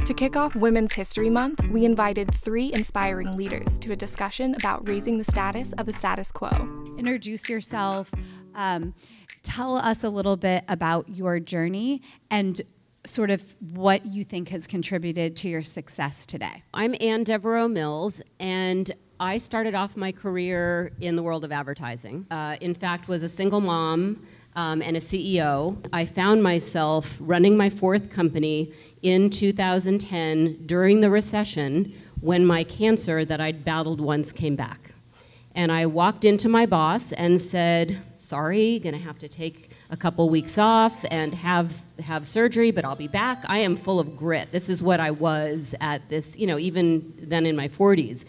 To kick off Women's History Month, we invited 3 inspiring leaders to a discussion about raising the status of the status quo. Introduce yourself, tell us a little bit about your journey and sort of what you think has contributed to your success today. I'm Deverux-Mills, and I started off my career in the world of advertising. In fact, was a single mom and a CEO. I found myself running my 4th company in 2010 during the recession when my cancer that I'd battled once came back. And I walked into my boss and said, sorry, gonna have to take a couple weeks off and have surgery, but I'll be back. I am full of grit. This is what I was at this, even then in my 40s.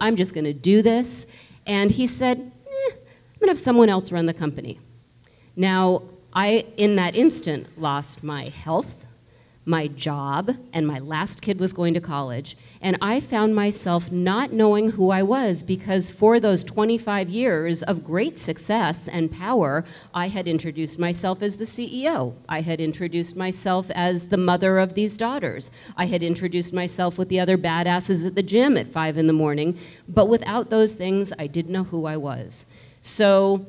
I'm just gonna do this. And he said, I'm gonna have someone else run the company. Now, I, in that instant, lost my health, my job, and my last kid was going to college. And I found myself not knowing who I was because for those 25 years of great success and power, I had introduced myself as the CEO. I had introduced myself as the mother of these daughters. I had introduced myself with the other badasses at the gym at 5 in the morning. But without those things, I didn't know who I was. So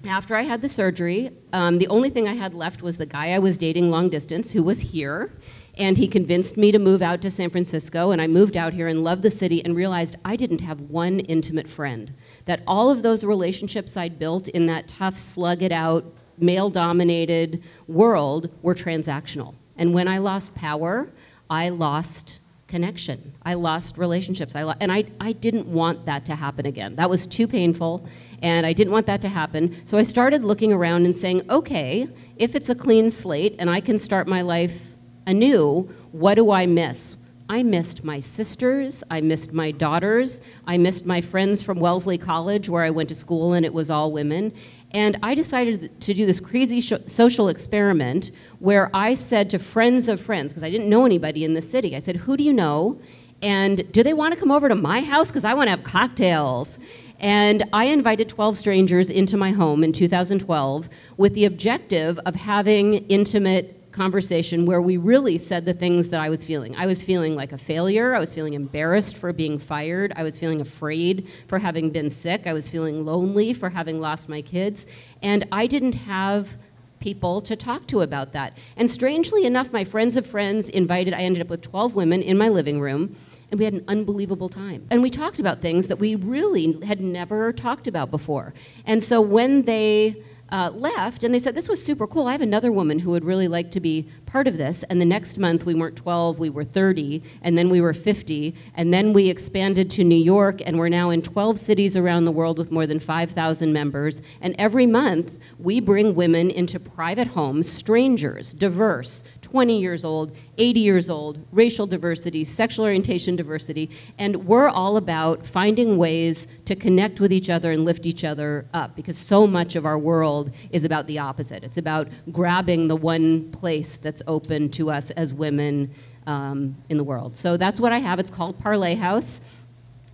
after I had the surgery, the only thing I had left was the guy I was dating long distance who was here, and he convinced me to move out to San Francisco, and I moved out here and loved the city and realized I didn't have one intimate friend, that all of those relationships I'd built in that tough, slug-it-out, male-dominated world were transactional. And when I lost power, I lost connection. I lost relationships. And I didn't want that to happen again. That was too painful, and I didn't want that to happen. So I started looking around and saying, okay, if it's a clean slate and I can start my life anew, what do I miss? I missed my sisters, I missed my daughters, I missed my friends from Wellesley College where I went to school and it was all women. And I decided to do this crazy social experiment where I said to friends of friends, because I didn't know anybody in the city, I said, who do you know? And do they want to come over to my house? Because I want to have cocktails. And I invited 12 strangers into my home in 2012 with the objective of having intimate conversation where we really said the things that I was feeling. I was feeling like a failure. I was feeling embarrassed for being fired. I was feeling afraid for having been sick. I was feeling lonely for having lost my kids. And I didn't have people to talk to about that. And strangely enough, my friends of friends I ended up with 12 women in my living room, and we had an unbelievable time. And we talked about things that we really had never talked about before. And so when they left, and they said, this was super cool. I have another woman who would really like to be part of this. And the next month, we weren't 12, we were 30, and then we were 50, and then we expanded to New York, and we're now in 12 cities around the world with more than 5,000 members. And every month, we bring women into private homes, strangers, diverse, 20 years old, 80 years old, racial diversity, sexual orientation diversity, and we're all about finding ways to connect with each other and lift each other up, because so much of our world is about the opposite. It's about grabbing the one place that's open to us as women in the world. So that's what I have. It's called Parlay House.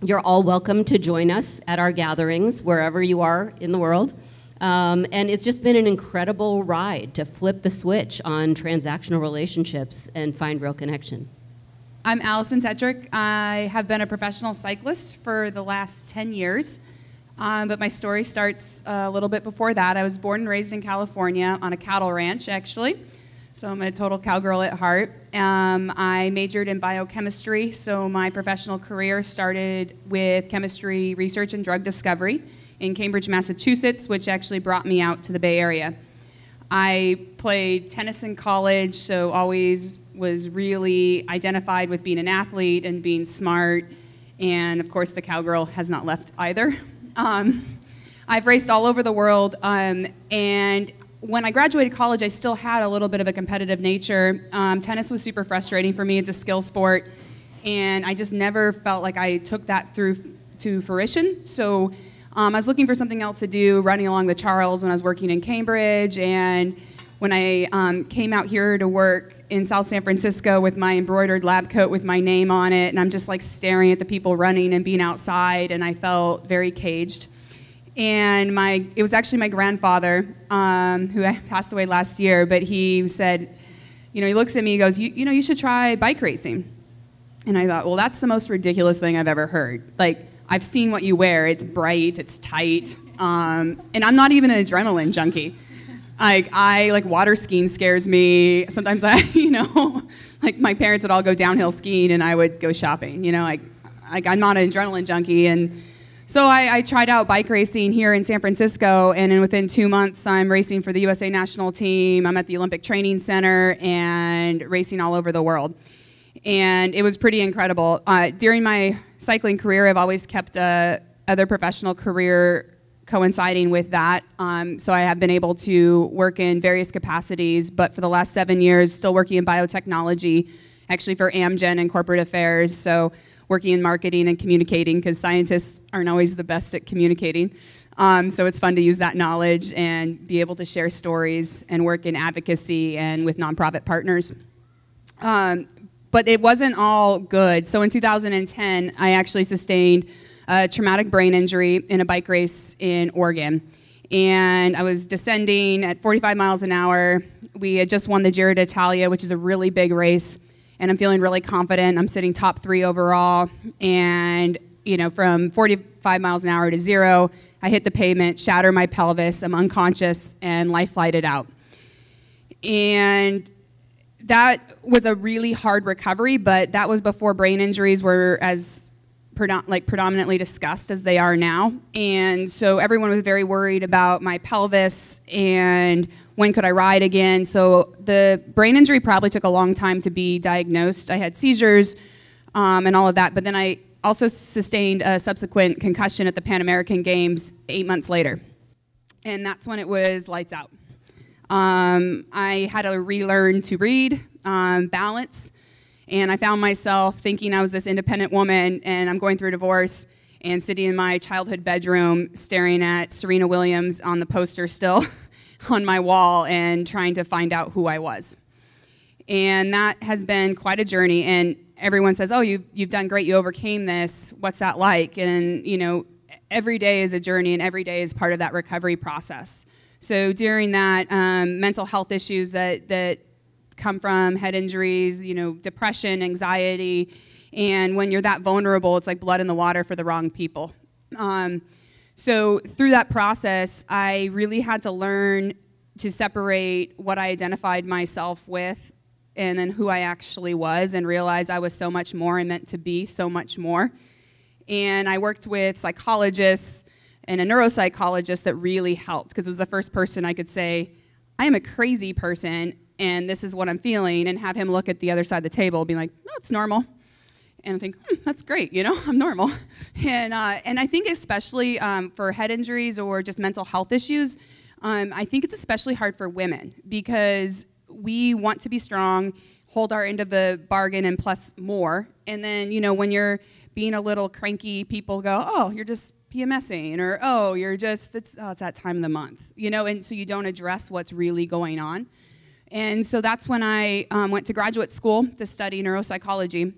You're all welcome to join us at our gatherings, wherever you are in the world. And it's just been an incredible ride to flip the switch on transactional relationships and find real connection. I'm Alison Tetrick. I have been a professional cyclist for the last 10 years, but my story starts a little bit before that. I was born and raised in California on a cattle ranch, actually. So I'm a total cowgirl at heart. I majored in biochemistry, so my professional career started with chemistry research and drug discovery in Cambridge, Massachusetts, which actually brought me out to the Bay Area. I played tennis in college, so always was really identified with being an athlete and being smart, and of course the cowgirl has not left either. I've raced all over the world, and when I graduated college, I still had a little bit of a competitive nature. Tennis was super frustrating for me. It's a skill sport, and I just never felt like I took that through to fruition. So I was looking for something else to do, running along the Charles when I was working in Cambridge, and when I came out here to work in South San Francisco with my embroidered lab coat with my name on it, and I'm just like staring at the people running and being outside, and I felt very caged. And it was actually my grandfather, who passed away last year, but he said, he looks at me, he goes, you know, you should try bike racing. And I thought, well, that's the most ridiculous thing I've ever heard. Like, I've seen what you wear. It's bright, it's tight, and I'm not even an adrenaline junkie. Like water skiing scares me. Sometimes like my parents would all go downhill skiing and I would go shopping. Like I'm not an adrenaline junkie. And so I tried out bike racing here in San Francisco, and then within 2 months, I'm racing for the USA national team. I'm at the Olympic Training Center and racing all over the world. And it was pretty incredible. During my cycling career, I've always kept other professional career coinciding with that. So I have been able to work in various capacities, but for the last 7 years, still working in biotechnology, actually for Amgen and corporate affairs. So working in marketing and communicating, because scientists aren't always the best at communicating. So it's fun to use that knowledge and be able to share stories and work in advocacy and with nonprofit partners. But it wasn't all good. So in 2010, I actually sustained a traumatic brain injury in a bike race in Oregon. And I was descending at 45 miles an hour. We had just won the Giro d'Italia, which is a really big race. And I'm feeling really confident. I'm sitting top 3 overall. And, from 45 miles an hour to 0, I hit the pavement, shatter my pelvis, I'm unconscious, and life flighted out. And that was a really hard recovery, but that was before brain injuries were as predominantly discussed as they are now. And so everyone was very worried about my pelvis and when could I ride again. So the brain injury probably took a long time to be diagnosed. I had seizures and all of that, but then I also sustained a subsequent concussion at the Pan American Games 8 months later. And that's when it was lights out. I had to relearn to read, balance, and I found myself thinking I was this independent woman, and I'm going through a divorce and sitting in my childhood bedroom staring at Serena Williams on the poster still on my wall and trying to find out who I was. And that has been quite a journey, and everyone says, oh, you've done great, you overcame this, what's that like? And, every day is a journey, and every day is part of that recovery process. So during that, mental health issues that come from head injuries, depression, anxiety, and when you're that vulnerable, it's like blood in the water for the wrong people. So through that process, I really had to learn to separate what I identified myself with and then who I actually was, and realize I was so much more and meant to be so much more. And I worked with psychologists and a neuropsychologist that really helped, because it was the first person I could say, I am a crazy person, and this is what I'm feeling, and have him look at the other side of the table, being like, no, it's normal. And I think, that's great, I'm normal. And I think especially for head injuries or just mental health issues, I think it's especially hard for women, because we want to be strong, hold our end of the bargain, and plus more. And then, when you're being a little cranky, people go, oh, you're just PMSing, or oh, it's that time of the month, and so you don't address what's really going on. And so that's when I went to graduate school to study neuropsychology.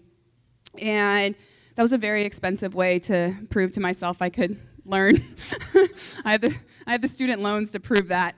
And that was a very expensive way to prove to myself I could learn. I have the student loans to prove that,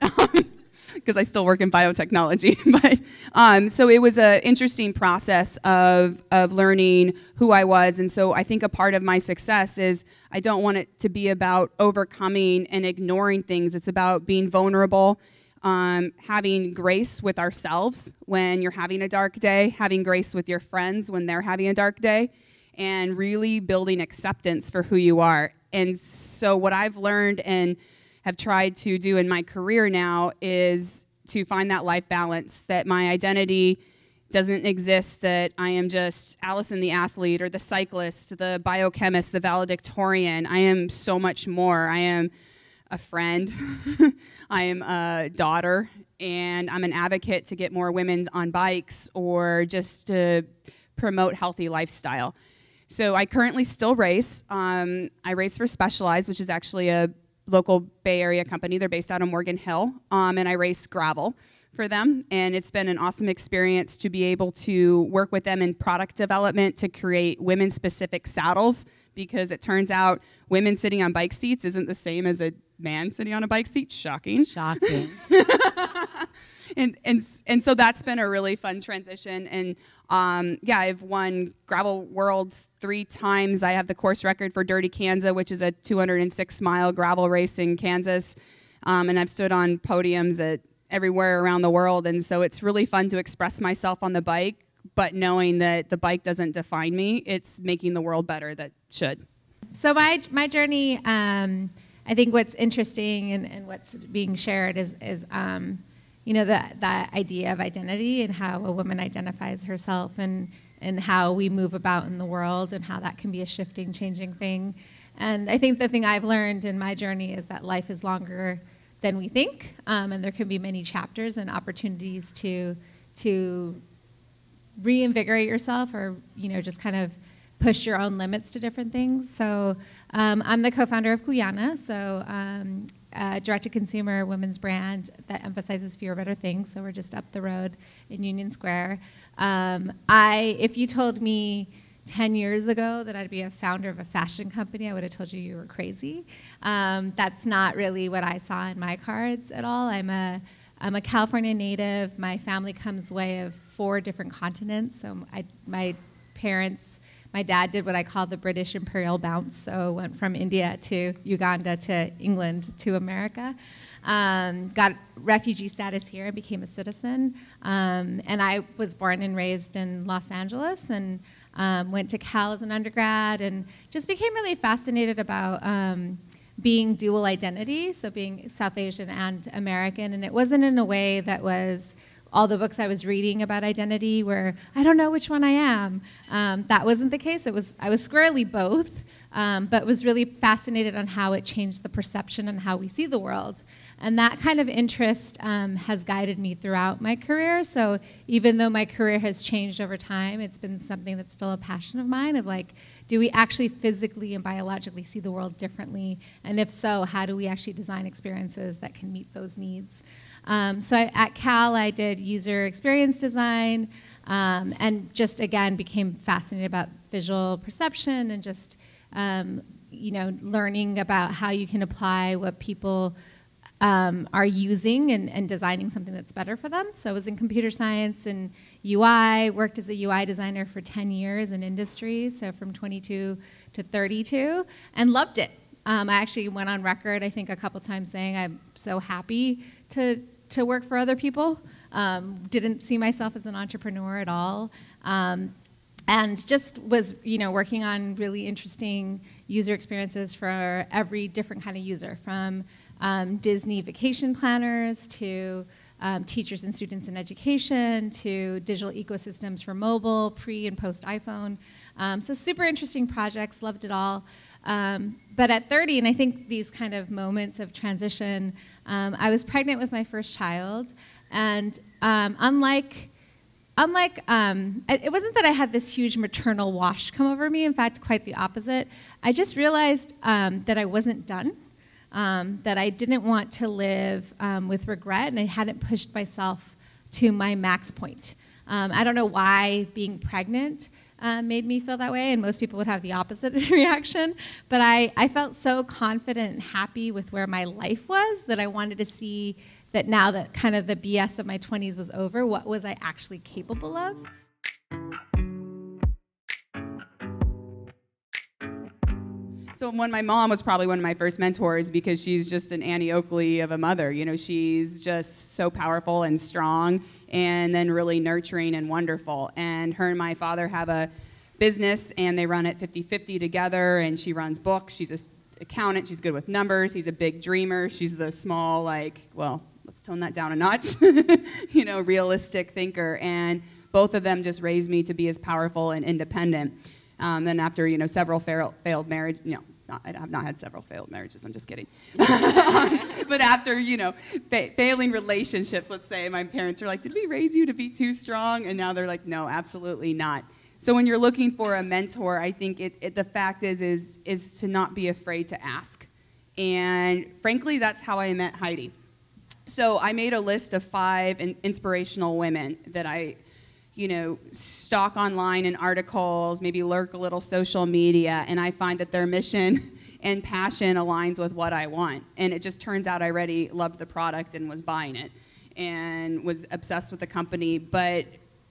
because I still work in biotechnology. But so it was an interesting process of learning who I was. And so I think a part of my success is I don't want it to be about overcoming and ignoring things. It's about being vulnerable, having grace with ourselves when you're having a dark day, having grace with your friends when they're having a dark day, and really building acceptance for who you are. And so what I've learned and have tried to do in my career now is to find that life balance, that my identity doesn't exist, that I am just Alison the athlete or the cyclist, the biochemist, the valedictorian. I am so much more. I am a friend, I am a daughter, and I'm an advocate to get more women on bikes or just to promote healthy lifestyle. So I currently still race. I race for Specialized, which is actually a local Bay Area company. They're based out of Morgan Hill, and I race gravel for them. And it's been an awesome experience to be able to work with them in product development to create women-specific saddles, because it turns out women sitting on bike seats isn't the same as a man sitting on a bike seat. Shocking. Shocking. And so that's been a really fun transition. And I've won Gravel Worlds 3 times. I have the course record for Dirty Kansas, which is a 206-mile gravel race in Kansas. And I've stood on podiums at everywhere around the world. And so it's really fun to express myself on the bike, but knowing that the bike doesn't define me, it's making the world better that should. So my journey, I think what's interesting and what's being shared is the idea of identity and how a woman identifies herself and how we move about in the world and how that can be a shifting, changing thing. And I think the thing I've learned in my journey is that life is longer than we think, and there can be many chapters and opportunities to reinvigorate yourself or just kind of push your own limits to different things. So I'm the co-founder of Cuyana, so a direct-to-consumer women's brand that emphasizes fewer, better things. So we're just up the road in Union Square. If you told me 10 years ago that I'd be a founder of a fashion company, I would have told you were crazy. That's not really what I saw in my cards at all. I'm a California native. My family comes way of 4 different continents. So my dad did what I call the British Imperial Bounce, so went from India to Uganda to England to America. Got refugee status here and became a citizen. And I was born and raised in Los Angeles and went to Cal as an undergrad and just became really fascinated about being dual identity, so being South Asian and American. And it wasn't in a way that was all the books I was reading about identity where I don't know which one I am. That wasn't the case. I was squarely both, but was really fascinated on how it changed the perception and how we see the world. And that kind of interest has guided me throughout my career. So even though my career has changed over time, it's been something that's still a passion of mine of like, do we actually physically and biologically see the world differently? And if so, how do we actually design experiences that can meet those needs? At Cal, I did user experience design and just, again, became fascinated about visual perception and just, learning about how you can apply what people are using and designing something that's better for them. So I was in computer science and UI, worked as a UI designer for 10 years in industry, so from 22 to 32, and loved it. I actually went on record, I think, a couple times saying I'm so happy to work for other people. Didn't see myself as an entrepreneur at all. And just was, working on really interesting user experiences for every different kind of user, from Disney vacation planners to teachers and students in education to digital ecosystems for mobile, pre and post iPhone. So super interesting projects, loved it all. But at 30, and I think these kind of moments of transition, I was pregnant with my first child, and it wasn't that I had this huge maternal wash come over me. In fact, quite the opposite. I just realized that I wasn't done, that I didn't want to live with regret, and I hadn't pushed myself to my max point. I don't know why being pregnant made me feel that way, and most people would have the opposite reaction. But I felt so confident and happy with where my life was that I wanted to see that now that kind of the BS of my 20s was over, what was I actually capable of? So my mom was probably one of my first mentors because she's just an Annie Oakley of a mother. She's just so powerful and strong and then really nurturing and wonderful. And her and my father have a business and they run it 50-50 together, and she runs books. She's an accountant. She's good with numbers. He's a big dreamer. She's the small, let's tone that down a notch, realistic thinker. And both of them just raised me to be as powerful and independent. Then after, several failed marriage, I have not had several failed marriages, I'm just kidding. But after, failing relationships, let's say, my parents are like, did we raise you to be too strong? And now they're like, no, absolutely not. So when you're looking for a mentor, I think the fact is to not be afraid to ask. And frankly, that's how I met Heidi. So I made a list of 5 inspirational women that I stalk online in articles, maybe lurk a little social media, and I find that their mission and passion aligns with what I want. And it just turns out I already loved the product and was buying it and was obsessed with the company. But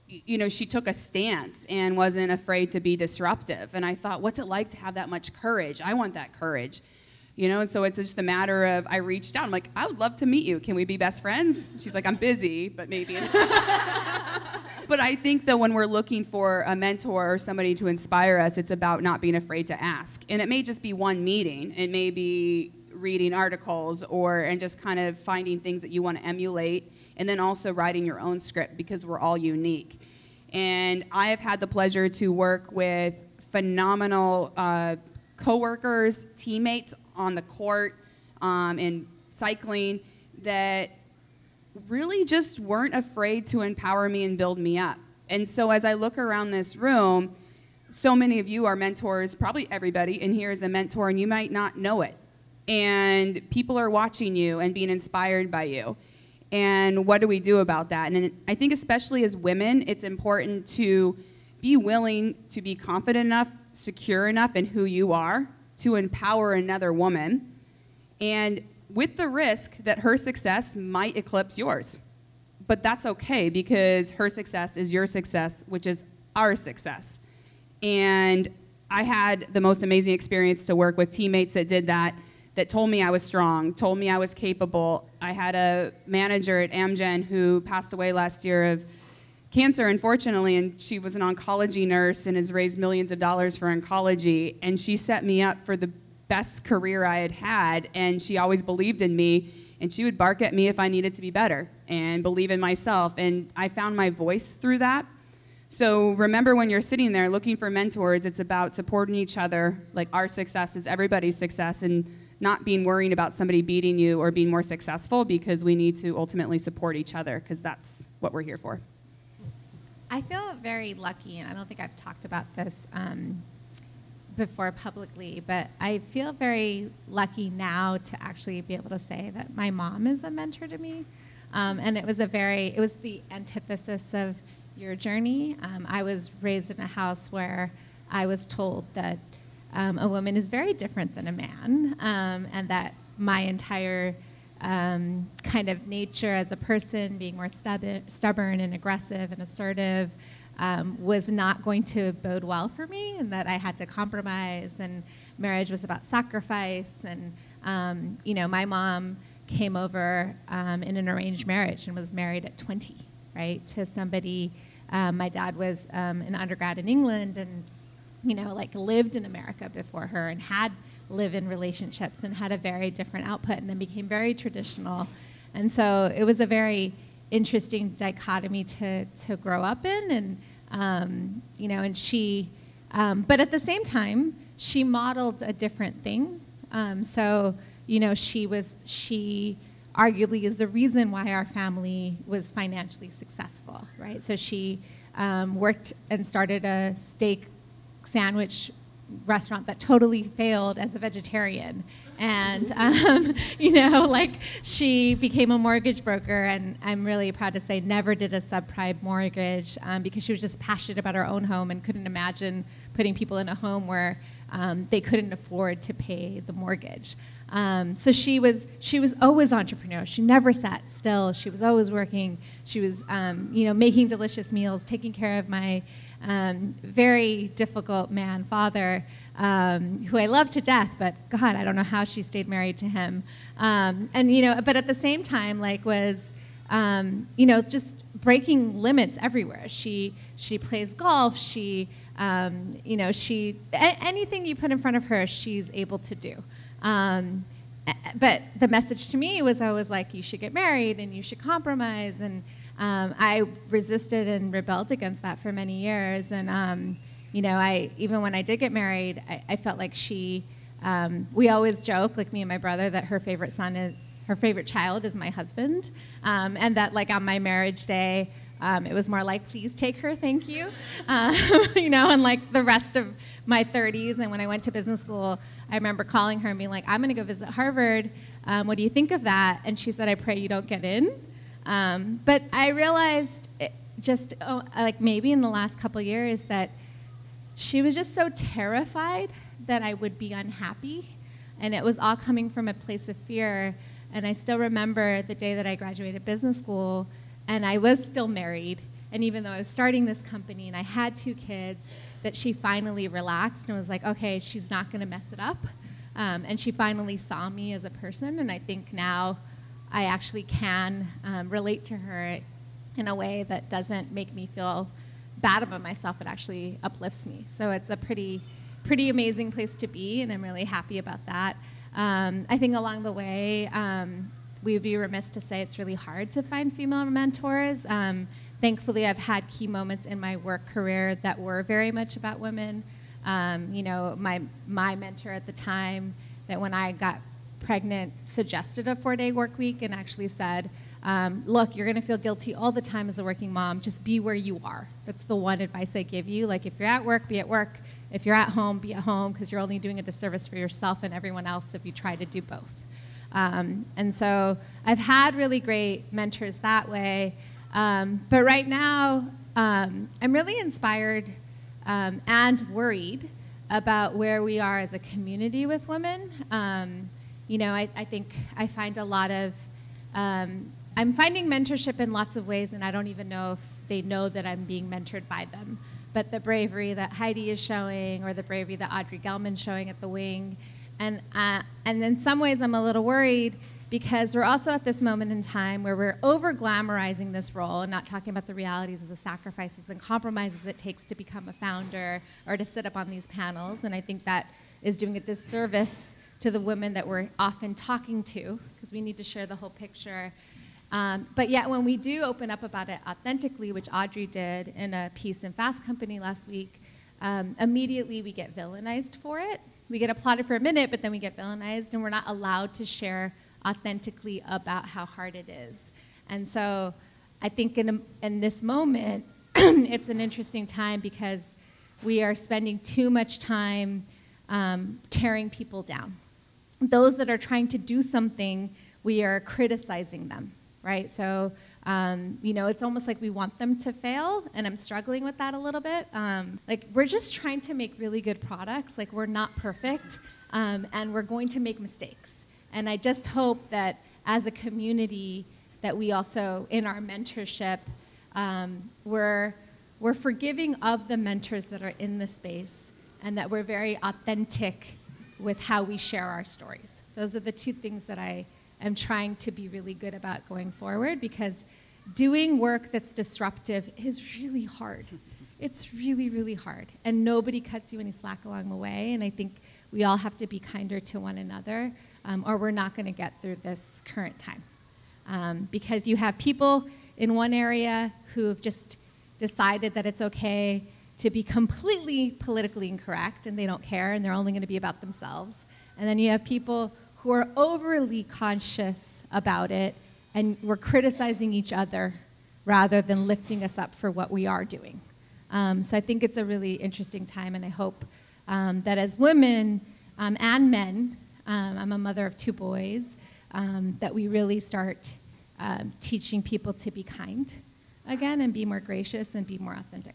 you know, she took a stance and wasn't afraid to be disruptive. And I thought, what's it like to have that much courage? I want that courage. You know, and so it's just a matter of, I reached out, I'm like, I would love to meet you. Can we be best friends? She's like, I'm busy, but maybe. But I think that when we're looking for a mentor or somebody to inspire us, it's about not being afraid to ask. And it may just be one meeting. It may be reading articles and just kind of finding things that you want to emulate, and then also writing your own script, because we're all unique. And I have had the pleasure to work with phenomenal coworkers, teammates on the court, in cycling, that really just weren't afraid to empower me and build me up. And so as I look around this room, so many of you are mentors, probably everybody in here is a mentor, and you might not know it. And people are watching you and being inspired by you. And what do we do about that? And I think especially as women, it's important to be willing to be confident enough, secure enough in who you are to empower another woman, and with the risk that her success might eclipse yours. But that's okay, because her success is your success, which is our success. And I had the most amazing experience to work with teammates that did that, that told me I was strong, told me I was capable. I had a manager at Amgen who passed away last year of cancer, unfortunately, and she was an oncology nurse and has raised millions of dollars for oncology, and she set me up for the best career I had had, and she always believed in me, and she would bark at me if I needed to be better and believe in myself, and I found my voice through that. So remember, when you're sitting there looking for mentors, it's about supporting each other. Like, our success is everybody's success, and not being worried about somebody beating you or being more successful, because we need to ultimately support each other, because that's what we're here for. I feel very lucky, and I don't think I've talked about this before publicly, but I feel very lucky now to actually be able to say that my mom is a mentor to me. And it was the antithesis of your journey. I was raised in a house where I was told that a woman is very different than a man, and that my entire kind of nature as a person, being more stubborn and aggressive and assertive, was not going to bode well for me, and that I had to compromise, and marriage was about sacrifice. And you know, my mom came over in an arranged marriage and was married at 20, right, to somebody. My dad was an undergrad in England, and you know, like, lived in America before her and had live-in relationships and had a very different output, and then became very traditional. And so it was a very interesting dichotomy to grow up in. And you know, and she, but at the same time, she modeled a different thing. So you know, she arguably is the reason why our family was financially successful, right? So she worked and started a steak sandwich restaurant that totally failed as a vegetarian. And, you know, like, she became a mortgage broker, and I'm really proud to say never did a subprime mortgage, because she was just passionate about her own home and couldn't imagine putting people in a home where they couldn't afford to pay the mortgage. So she was always entrepreneurial. She never sat still. She was always working. She was, you know, making delicious meals, taking care of my very difficult man father, who I love to death, but God, I don't know how she stayed married to him. And you know, but at the same time, like, was you know, just breaking limits everywhere. She plays golf. She you know, anything you put in front of her, she's able to do. But the message to me was always like, you should get married and you should compromise. And I resisted and rebelled against that for many years. And you know, even when I did get married, I felt like we always joke, like, me and my brother, that her favorite child is my husband. And that, like, on my marriage day, it was more like, please take her, thank you. You know, and like the rest of my 30s, and when I went to business school, I remember calling her and being like, I'm going to go visit Harvard. What do you think of that? And she said, I pray you don't get in. But I realized like, maybe in the last couple years, that she was just so terrified that I would be unhappy, And it was all coming from a place of fear. And I still remember the day that I graduated business school, and I was still married. And even though I was starting this company and I had 2 kids, that she finally relaxed and was like, okay, she's not going to mess it up. And she finally saw me as a person. And I think now I actually can relate to her in a way that doesn't make me feel bad about myself. It actually uplifts me. So it's a pretty amazing place to be, and I'm really happy about that. I think along the way, we would be remiss to say it's really hard to find female mentors. Thankfully, I've had key moments in my work career that were very much about women. You know, my mentor at the time, that when I got pregnant, suggested a 4-day work week and actually said, look, you're going to feel guilty all the time as a working mom. Just be where you are. That's the one advice I give you. Like, if you're at work, be at work. If you're at home, be at home, because you're only doing a disservice for yourself and everyone else if you try to do both. And so I've had really great mentors that way. But right now, I'm really inspired and worried about where we are as a community with women. You know, I think I find a lot of, I'm finding mentorship in lots of ways, and I don't even know if they know that I'm being mentored by them. But the bravery that Heidi is showing, or the bravery that Audrey Gelman's showing at the Wing, and in some ways I'm a little worried, because we're also at this moment in time where we're over-glamorizing this role and not talking about the realities of the sacrifices and compromises it takes to become a founder or to sit up on these panels. And I think that is doing a disservice to the women that we're often talking to, because we need to share the whole picture. But yet when we do open up about it authentically, which Audrey did in a piece in Fast Company last week, immediately we get villainized for it. We get applauded for a minute, but then we get villainized, and we're not allowed to share authentically about how hard it is. And so I think in this moment, it's an interesting time, because we are spending too much time tearing people down. Those that are trying to do something, we are criticizing them, right? So, you know, it's almost like we want them to fail, and I'm struggling with that a little bit. Like, we're just trying to make really good products. Like, we're not perfect, and we're going to make mistakes. And I just hope that as a community, that we also, in our mentorship, we're forgiving of the mentors that are in the space, and that we're very authentic with how we share our stories. Those are the 2 things that I am trying to be really good about going forward, because doing work that's disruptive is really hard. It's really, really hard. And nobody cuts you any slack along the way. And I think we all have to be kinder to one another, or we're not going to get through this current time. Because you have people in one area who have just decided that it's okay to be completely politically incorrect, and they don't care, and they're only going to be about themselves. And then you have people who are overly conscious about it, and we're criticizing each other rather than lifting us up for what we are doing. So I think it's a really interesting time, and I hope that as women and men, I'm a mother of 2 boys, that we really start teaching people to be kind again, and be more gracious and be more authentic.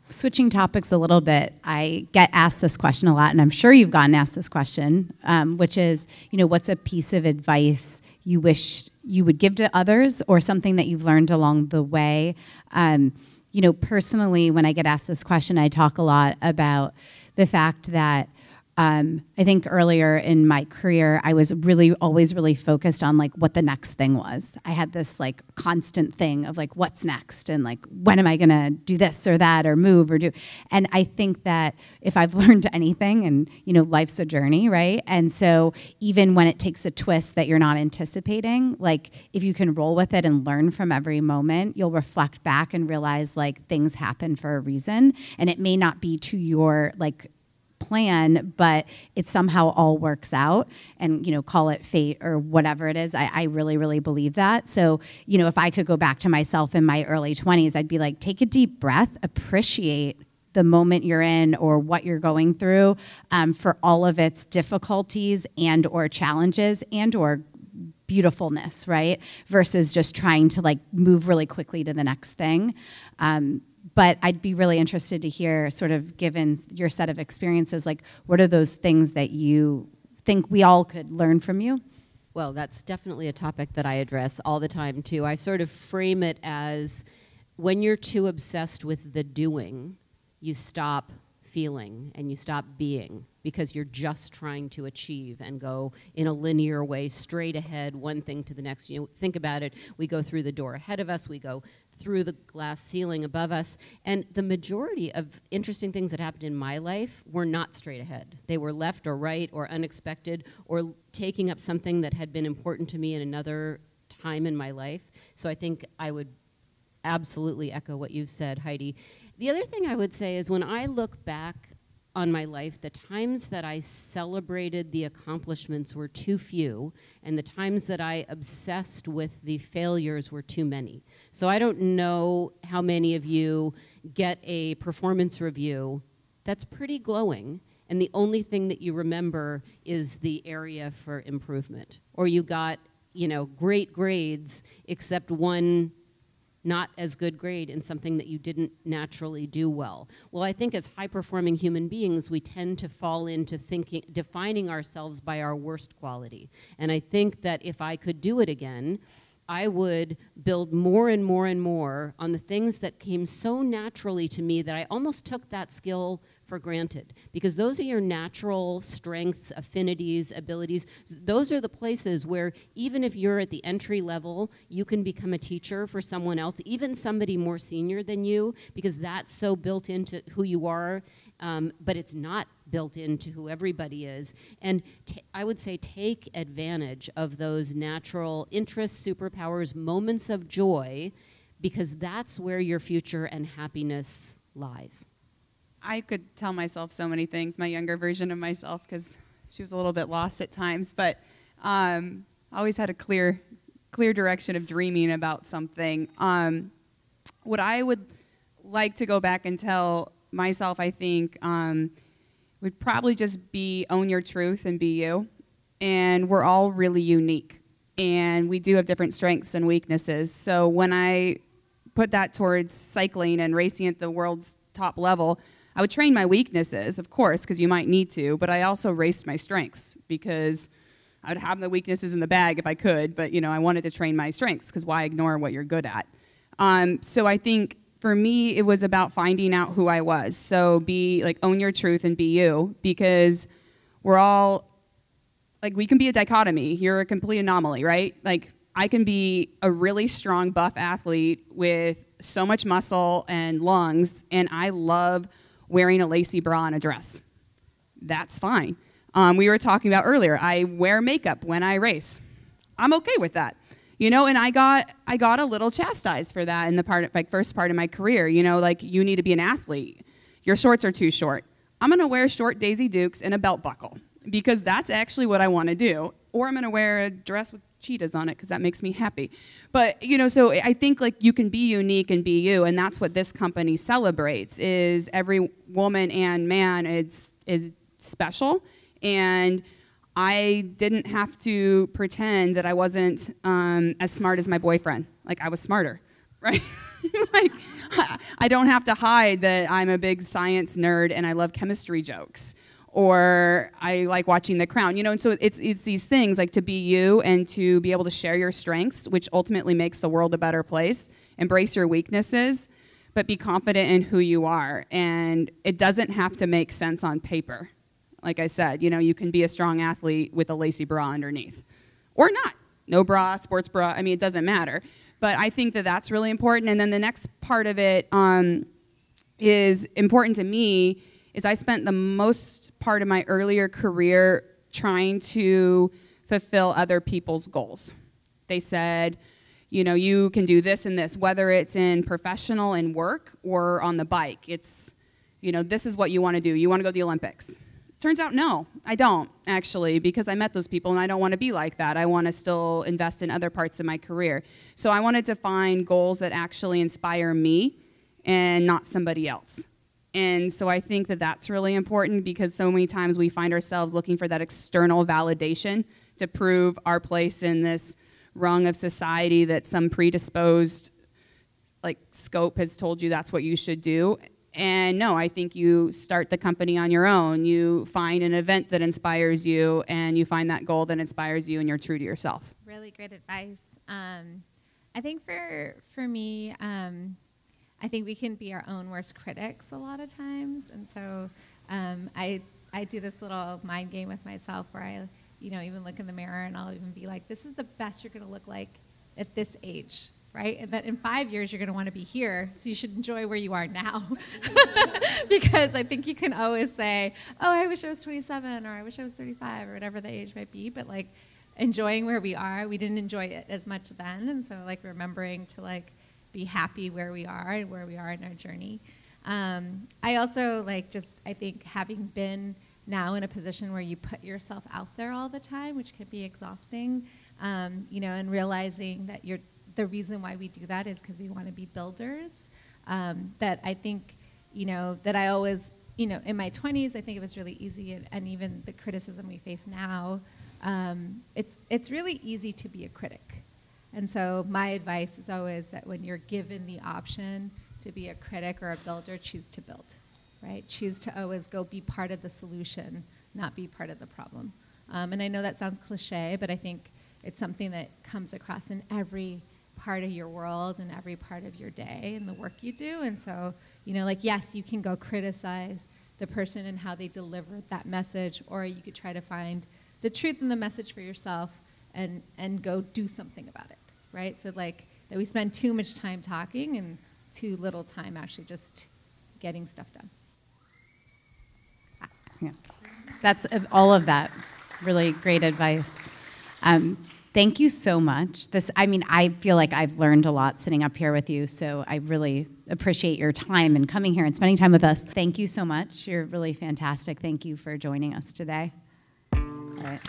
Switching topics a little bit, I get asked this question a lot, and I'm sure you've gotten asked this question, which is, you know, what's a piece of advice you wish you would give to others, or something that you've learned along the way? You know, personally, when I get asked this question, I talk a lot about the fact that I think earlier in my career, I was always really focused on like what the next thing was. I had this like constant thing of like, what's next? And like, when am I gonna do this or that or move or do? And I think that if I've learned anything, and you know, life's a journey, right? And so even when it takes a twist that you're not anticipating, like if you can roll with it and learn from every moment, you'll reflect back and realize like things happen for a reason. And it may not be to your like plan, but it somehow all works out, and you know, call it fate or whatever it is. I really, really believe that. So, you know, if I could go back to myself in my early 20s, I'd be like, take a deep breath, appreciate the moment you're in or what you're going through, for all of its difficulties and or challenges and or beautifulness, right? Versus just trying to like move really quickly to the next thing. But I'd be really interested to hear, sort of given your set of experiences, like what are those things that you think we all could learn from you? Well, that's definitely a topic that I address all the time, too. I sort of frame it as when you're too obsessed with the doing, you stop feeling and you stop being because you're just trying to achieve and go in a linear way straight ahead, one thing to the next. You know, think about it. We go through the door ahead of us. We go through the glass ceiling above us. And the majority of interesting things that happened in my life were not straight ahead. They were left or right or unexpected or taking up something that had been important to me in another time in my life. So I think I would absolutely echo what you've said, Heidi. The other thing I would say is when I look back on my life, the times that I celebrated the accomplishments were too few, and the times that I obsessed with the failures were too many. So I don't know how many of you get a performance review that's pretty glowing, and the only thing that you remember is the area for improvement. Or you got, you know, great grades except one not as good grade in something that you didn't naturally do well. Well, I think as high-performing human beings, we tend to fall into defining ourselves by our worst quality. And I think that if I could do it again, I would build more and more and more on the things that came so naturally to me that I almost took that skill for granted, because those are your natural strengths, affinities, abilities. Those are the places where even if you're at the entry level, you can become a teacher for someone else, even somebody more senior than you, because that's so built into who you are, but it's not built into who everybody is. And I would say take advantage of those natural interests, superpowers, moments of joy, because that's where your future and happiness lies. I could tell myself so many things, my younger version of myself, because she was a little bit lost at times, but I always had a clear direction of dreaming about something. What I would like to go back and tell myself, I think, would probably just be own your truth and be you. And we're all really unique, and we do have different strengths and weaknesses. So when I put that towards cycling and racing at the world's top level, I would train my weaknesses, of course, because you might need to, but I also raced my strengths because I would have the weaknesses in the bag if I could, but you know, I wanted to train my strengths because why ignore what you're good at? So I think for me, it was about finding out who I was. So own your truth and be you, because we're all, we can be a dichotomy. You're a complete anomaly, right? Like, I can be a really strong, buff athlete with so much muscle and lungs, and I love wearing a lacy bra and a dress. That's fine. We were talking about earlier, I wear makeup when I race. I'm okay with that. You know, and I got a little chastised for that in the first part of my career. You know, you need to be an athlete. Your shorts are too short. I'm going to wear short Daisy Dukes and a belt buckle because that's actually what I want to do. Or I'm going to wear a dress with cheetahs on it because that makes me happy. But, you know, so I think you can be unique and be you, and that's what this company celebrates, is every woman and man is special. And I didn't have to pretend that I wasn't as smart as my boyfriend. I was smarter, right? I don't have to hide that I'm a big science nerd and I love chemistry jokes, or I like watching The Crown, you know. And so it's these things, to be you and to be able to share your strengths, which ultimately makes the world a better place. Embrace your weaknesses, but be confident in who you are. And it doesn't have to make sense on paper. Like I said, you know, you can be a strong athlete with a lacy bra underneath, or not. No bra, sports bra, I mean, it doesn't matter. But I think that that's really important. And then the next part of it is important to me is I spent the most part of my earlier career trying to fulfill other people's goals. They said, you know, you can do this and this, whether it's in professional and work or on the bike. It's, you know, this is what you want to do. You want to go to the Olympics. Turns out, no, I don't, actually, because I met those people, and I don't want to be like that. I want to still invest in other parts of my career. So I wanted to find goals that actually inspire me and not somebody else. And so I think that that's really important, because so many times we find ourselves looking for that external validation to prove our place in this rung of society that some predisposed scope has told you that's what you should do. And no, I think you start the company on your own. You find an event that inspires you, and you find that goal that inspires you, and you're true to yourself. Really great advice. I think for me, I think we can be our own worst critics a lot of times, and so I do this little mind game with myself where I, even look in the mirror and I'll even be like, this is the best you're going to look like at this age, right? And that in 5 years you're going to want to be here, so you should enjoy where you are now. Because I think you can always say, oh, I wish I was 27, or I wish I was 35, or whatever the age might be, but like enjoying where we are, we didn't enjoy it as much then, and so like remembering to like be happy where we are and where we are in our journey. I also I think having been now in a position where you put yourself out there all the time, which can be exhausting, and realizing that the reason why we do that is because we want to be builders. That I think, that I always, in my 20s, I think it was really easy, and even the criticism we face now, it's really easy to be a critic. And so my advice is always that when you're given the option to be a critic or a builder, choose to build, right? Choose to always go be part of the solution, not be part of the problem. And I know that sounds cliche, but I think it's something that comes across in every part of your world and every part of your day and the work you do. And so, yes, you can go criticize the person and how they delivered that message, or you could try to find the truth in the message for yourself and go do something about it, right? So that we spend too much time talking and too little time actually just getting stuff done. Yeah. That's all of that. Really great advice. Thank you so much. I feel like I've learned a lot sitting up here with you, so I really appreciate your time and coming here and spending time with us. Thank you so much. You're really fantastic. Thank you for joining us today. All right.